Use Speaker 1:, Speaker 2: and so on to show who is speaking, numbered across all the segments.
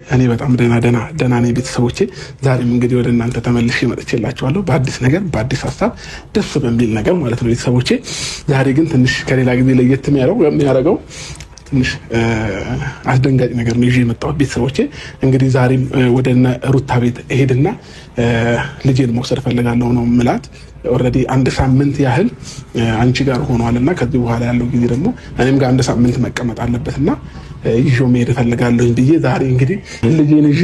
Speaker 1: እኔ በጣም ደህና ነኝ ቤተሰቦቼ። ዛሬም እንግዲህ ወደ እናንተ ተመልሼ መጥቼላችኋለሁ በአዲስ ነገር በአዲስ ሀሳብ ደስ በሚል ነገር ማለት ነው ቤተሰቦቼ። ዛሬ ግን ትንሽ ከሌላ ጊዜ ለየት የሚያደርገው ትንሽ አስደንጋጭ ነገር ነው ይዤ የመጣሁት ቤተሰቦቼ። እንግዲህ ዛሬም ወደ ሩታ ቤት እሄድና ልጄን መውሰድ ፈልጋለሁ ነው ምላት። ኦልሬዲ አንድ ሳምንት ያህል አንቺ ጋር ሆኗልና ከዚህ በኋላ ያለው ጊዜ ደግሞ እኔም ጋር አንድ ሳምንት መቀመጥ አለበትና ይዤው መሄድ እፈልጋለሁኝ ብዬ ዛሬ እንግዲህ ልጄን ይዤ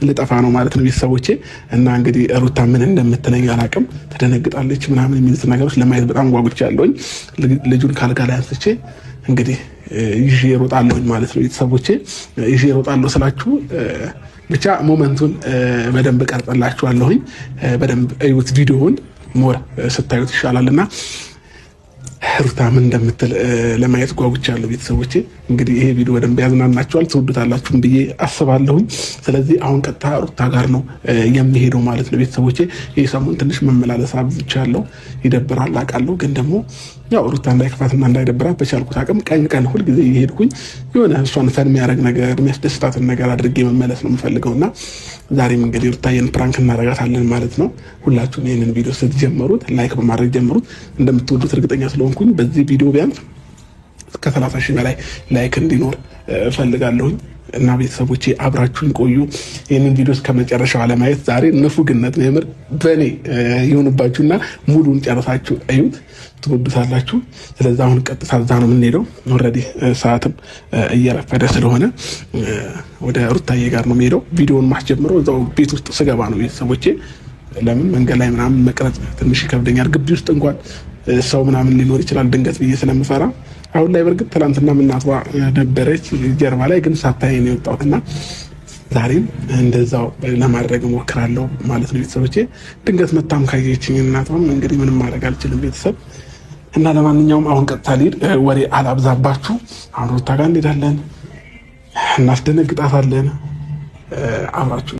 Speaker 1: ልጠፋ ነው ማለት ነው ቤተሰቦቼ። እና እንግዲህ ሩታ ምን እንደምትለኝ አላውቅም። ትደነግጣለች ምናምን የሚሉት ነገሮች ለማየት በጣም ጓጉቻለሁኝ። ልጁን ካልጋ ላይ አንስቼ እንግዲህ ይዤ እሮጣለሁኝ ማለት ነው ቤተሰቦቼ። ይዤ እሮጣለሁ ስላችሁ ብቻ ሞመንቱን በደንብ ቀርጸላችኋለሁኝ። በደንብ እዩት ቪዲዮውን፣ ሞር ስታዩት ይሻላልና ሩታ ምን እንደምትል ለማየት ጓጉቻለሁ ቤተሰቦቼ። እንግዲህ ይሄ ቪዲዮ በደንብ ያዝናናችኋል፣ ትወዱታላችሁም ብዬ አስባለሁኝ። ስለዚህ አሁን ቀጥታ ሩታ ጋር ነው የሚሄደው ማለት ነው ቤተሰቦቼ። ይህ ሰሞን ትንሽ መመላለስ አብዝቻለሁ፣ ይደብራል አውቃለሁ። ግን ደግሞ ያው ሩታ እንዳይከፋትና እንዳይደብራት በቻልኩት አቅም ቀን ሁልጊዜ እየሄድኩኝ የሆነ እሷን ፈን የሚያደርግ ነገር የሚያስደስታትን ነገር አድርጌ መመለስ ነው የምፈልገውና ዛሬም እንግዲህ ሩታዬን ፕራንክ እናደርጋታለን ማለት ነው። ሁላችሁም ይህንን ቪዲዮ ስትጀምሩት ላይክ በማድረግ ጀምሩት። እንደምትወዱት እርግጠኛ ስለሆንኩኝ በዚህ ቪዲዮ ቢያንስ እስከ 30 ሺህ በላይ ላይክ እንዲኖር እፈልጋለሁኝ እና ቤተሰቦቼ አብራችሁን ቆዩ። ይህንን ቪዲዮ እስከ መጨረሻው ለማየት ዛሬ ንፉግነት ነው የምር በእኔ ይሁንባችሁና ሙሉን ጨርሳችሁ እዩት፣ ትወዱታላችሁ። ስለዚህ አሁን ቀጥታ እዛ ነው የምንሄደው። ኦልሬዲ ሰዓትም እየረፈደ ስለሆነ ወደ ሩታዬ ጋር ነው የምሄደው። ቪዲዮውን ማስጀምረው እዛው ቤት ውስጥ ስገባ ነው ቤተሰቦቼ። ለምን መንገድ ላይ ምናምን መቅረጽ ትንሽ ይከብደኛል። ግቢ ውስጥ እንኳን ሰው ምናምን ሊኖር ይችላል ድንገት ብዬ ስለምፈራ አሁን ላይ በርግጥ ትላንትና እናቷ ነበረች ጀርባ ላይ ግን ሳታይ ነው የወጣሁትና ዛሬም እንደዛው ለማድረግ እሞክራለሁ ማለት ነው ቤተሰቦቼ። ድንገት መታም ካየችኝ እናቷም እንግዲህ ምንም ማድረግ አልችልም ቤተሰብ። እና ለማንኛውም አሁን ቀጥታ ልሂድ፣ ወሬ አላብዛባችሁ። አሁን ሩታ ጋር እንሄዳለን፣ እናስደነግጣታለን። አብራችሁ